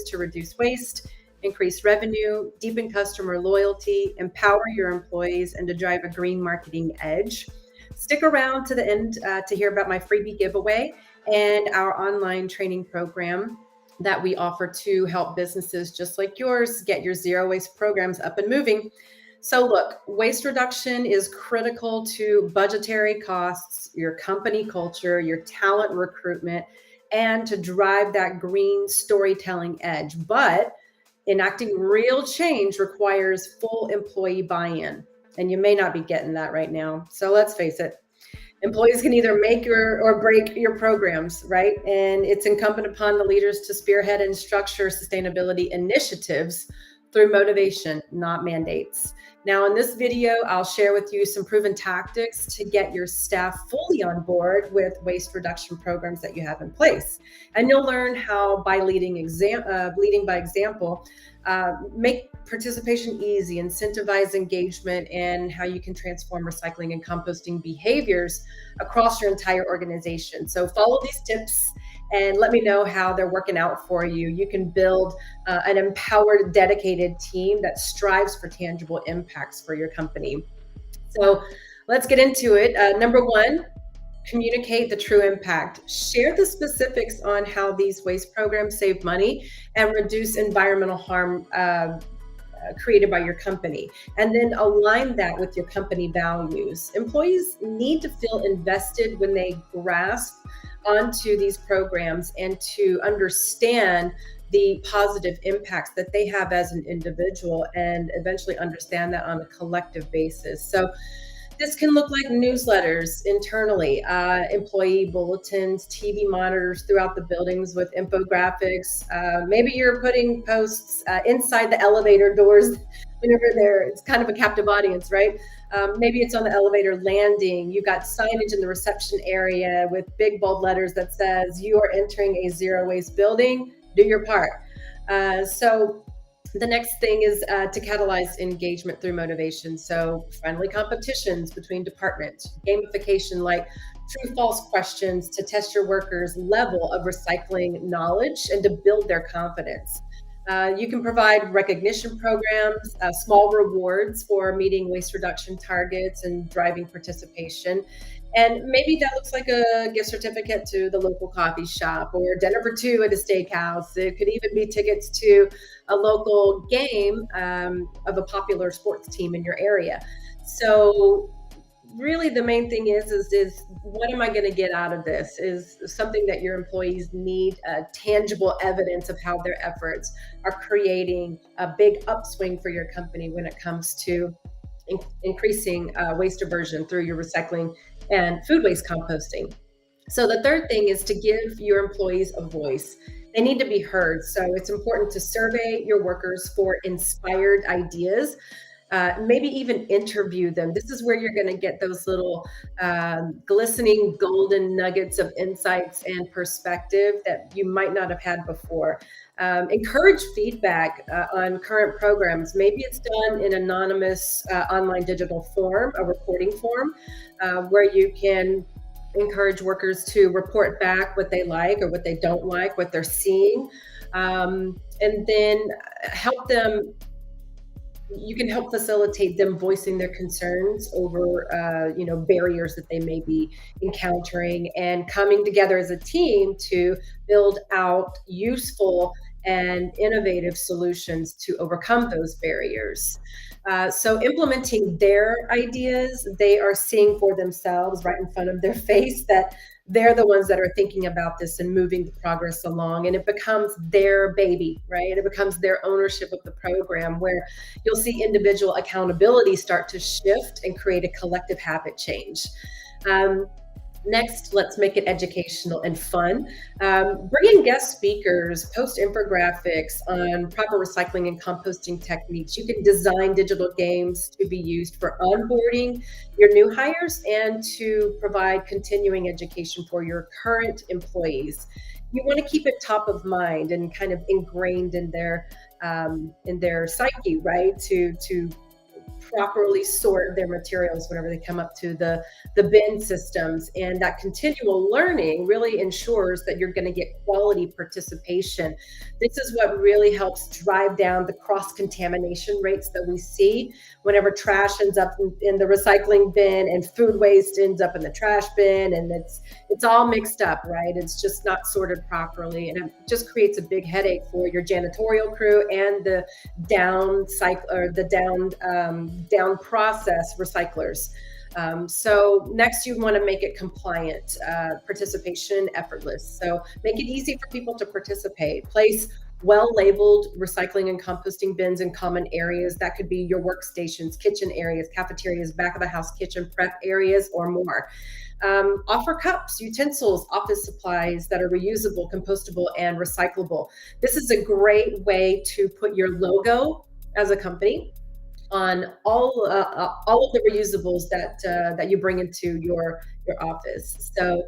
to reduce waste, increase revenue, deepen customer loyalty, empower your employees, and to drive a green marketing edge. Stick around to the end to hear about my freebie giveaway and our online training program that we offer to help businesses just like yours get your zero waste programs up and moving. So look, waste reduction is critical to budgetary costs, your company culture, your talent recruitment, and to drive that green storytelling edge. But enacting real change requires full employee buy-in, and you may not be getting that right now. So let's face it, employees can either make or break your programs, right? And it's incumbent upon the leaders to spearhead and structure sustainability initiatives through motivation, not mandates. Now, in this video, I'll share with you some proven tactics to get your staff fully on board with waste reduction programs that you have in place. And you'll learn how, by leading by example, make participation easy, incentivize engagement, and how you can transform recycling and composting behaviors across your entire organization. So follow these tips and let me know how they're working out for you. You can build an empowered, dedicated team that strives for tangible impacts for your company. So let's get into it. Number one, communicate the true impact. Share the specifics on how these waste programs save money and reduce environmental harm created by your company. And then align that with your company values. Employees need to feel invested when they grasp onto these programs and to understand the positive impacts that they have as an individual and eventually understand that on a collective basis. So this can look like newsletters internally, employee bulletins, TV monitors throughout the buildings with infographics. Maybe you're putting posts inside the elevator doors whenever it's kind of a captive audience, right? Maybe it's on the elevator landing. You've got signage in the reception area with big bold letters that says, "You are entering a zero waste building, do your part." So the next thing is to catalyze engagement through motivation. So friendly competitions between departments, gamification like true false questions to test your workers' level of recycling knowledge and to build their confidence. You can provide recognition programs, small rewards for meeting waste reduction targets and driving participation. And maybe that looks like a gift certificate to the local coffee shop or dinner for two at a steakhouse. It could even be tickets to a local game of a popular sports team in your area. So really the main thing is what am I going to get out of this? Is something that your employees need tangible evidence of how their efforts are creating a big upswing for your company when it comes to increasing waste diversion through your recycling and food waste composting. So the third thing is to give your employees a voice. They need to be heard. So it's important to survey your workers for inspired ideas. Maybe even interview them. This is where you're going to get those little glistening golden nuggets of insights and perspective that you might not have had before. Encourage feedback on current programs. Maybe it's done in anonymous online digital form, a reporting form, where you can encourage workers to report back what they like or what they don't like, what they're seeing, and then help them. You can help facilitate them voicing their concerns over, barriers that they may be encountering and coming together as a team to build out useful and innovative solutions to overcome those barriers. So implementing their ideas, they are seeing for themselves right in front of their face that they're the ones that are thinking about this and moving the progress along, and it becomes their baby, right? It becomes their ownership of the program, where you'll see individual accountability start to shift and create a collective habit change. Next, let's make it educational and fun. Bring in guest speakers, post infographics on proper recycling and composting techniques. You can design digital games to be used for onboarding your new hires and to provide continuing education for your current employees. You want to keep it top of mind and kind of ingrained in their psyche, right? To properly sort their materials whenever they come up to the bin systems. And that continual learning really ensures that you're going to get quality participation. This is what really helps drive down the cross contamination rates that we see whenever trash ends up in the recycling bin and food waste ends up in the trash bin, and it's all mixed up, right? It's just not sorted properly, and it just creates a big headache for your janitorial crew and the down cycle or the down process recyclers. So next, you want to make it compliant, participation effortless. So make it easy for people to participate. Place well-labeled recycling and composting bins in common areas. That could be your workstations, kitchen areas, cafeterias, back of the house kitchen prep areas, or more. Offer cups, utensils, office supplies that are reusable, compostable, and recyclable. This is a great way to put your logo as a company on all of the reusables that you bring into your office. So,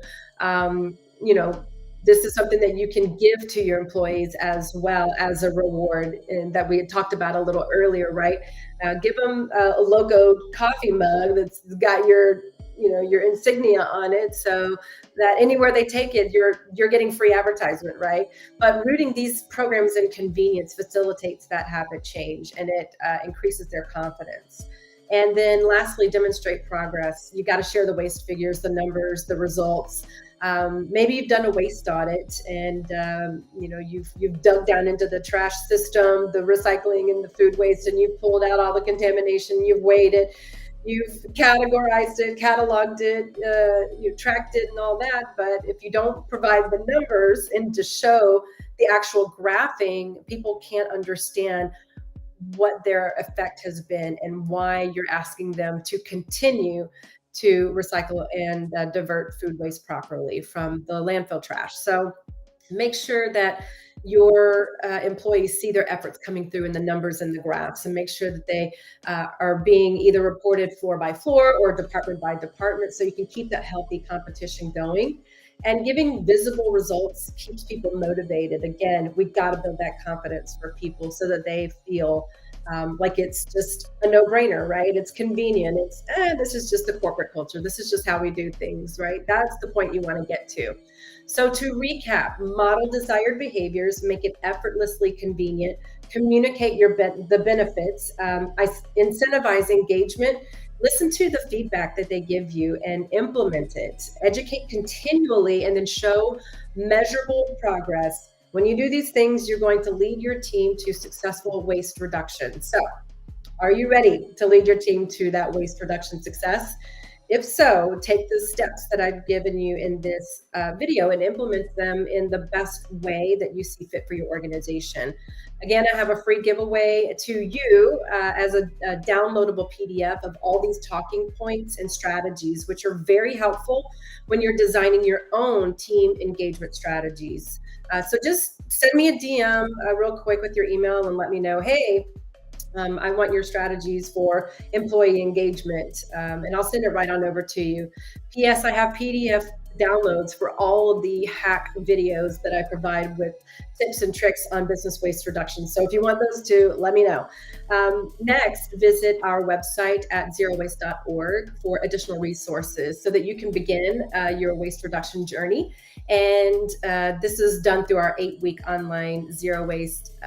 you know, this is something that you can give to your employees as well as a reward, and that we had talked about a little earlier, right? Give them a logoed coffee mug that's got your your insignia on it, so that anywhere they take it, you're getting free advertisement, right? But rooting these programs in convenience facilitates that habit change, and it increases their confidence. And then lastly, demonstrate progress. You got to share the waste figures, the numbers, the results. Maybe you've done a waste audit, and you've dug down into the trash system, the recycling and the food waste, and you've pulled out all the contamination. You've weighed it, you've categorized it, cataloged it, you've tracked it, and all that. But if you don't provide the numbers and to show the actual graphing, people can't understand what their effect has been and why you're asking them to continue to recycle and divert food waste properly from the landfill trash. So make sure that your employees see their efforts coming through in the numbers and the graphs, and make sure that they are being either reported floor by floor or department by department, so you can keep that healthy competition going. And giving visible results keeps people motivated. Again, we've got to build that confidence for people so that they feel like it's just a no-brainer, right? It's convenient. It's this is just the corporate culture. This is just how we do things, right? That's the point you want to get to. So to recap, model desired behaviors, make it effortlessly convenient, communicate the benefits, incentivize engagement, listen to the feedback that they give you and implement it, educate continually, and then show measurable progress. When you do these things, you're going to lead your team to successful waste reduction. So, are you ready to lead your team to that waste reduction success? If so, take the steps that I've given you in this video and implement them in the best way that you see fit for your organization. Again, I have a free giveaway to you as a downloadable PDF of all these talking points and strategies, which are very helpful when you're designing your own team engagement strategies. So just send me a DM real quick with your email and let me know, hey, I want your strategies for employee engagement, and I'll send it right on over to you. P.S. I have PDF downloads for all of the hack videos that I provide with tips and tricks on business waste reduction. So if you want those too, let me know. Next, visit our website at zerowaste.org for additional resources so that you can begin your waste reduction journey. And this is done through our 8-week online zero waste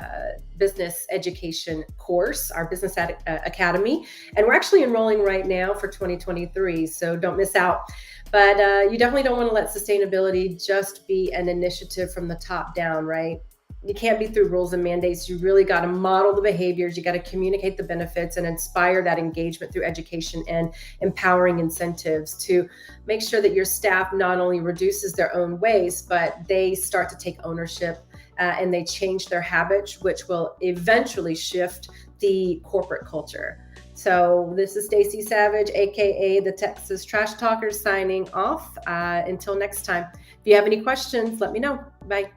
business education course, our business academy. And we're actually enrolling right now for 2023, so don't miss out. But you definitely don't want to let sustainability just be an initiative from the top down, right? You can't be through rules and mandates. You really got to model the behaviors. You got to communicate the benefits and inspire that engagement through education and empowering incentives to make sure that your staff not only reduces their own waste, but they start to take ownership and they change their habits, which will eventually shift the corporate culture. So this is Stacy Savage, aka the Texas Trash Talker, signing off. Until next time. If you have any questions, let me know. Bye.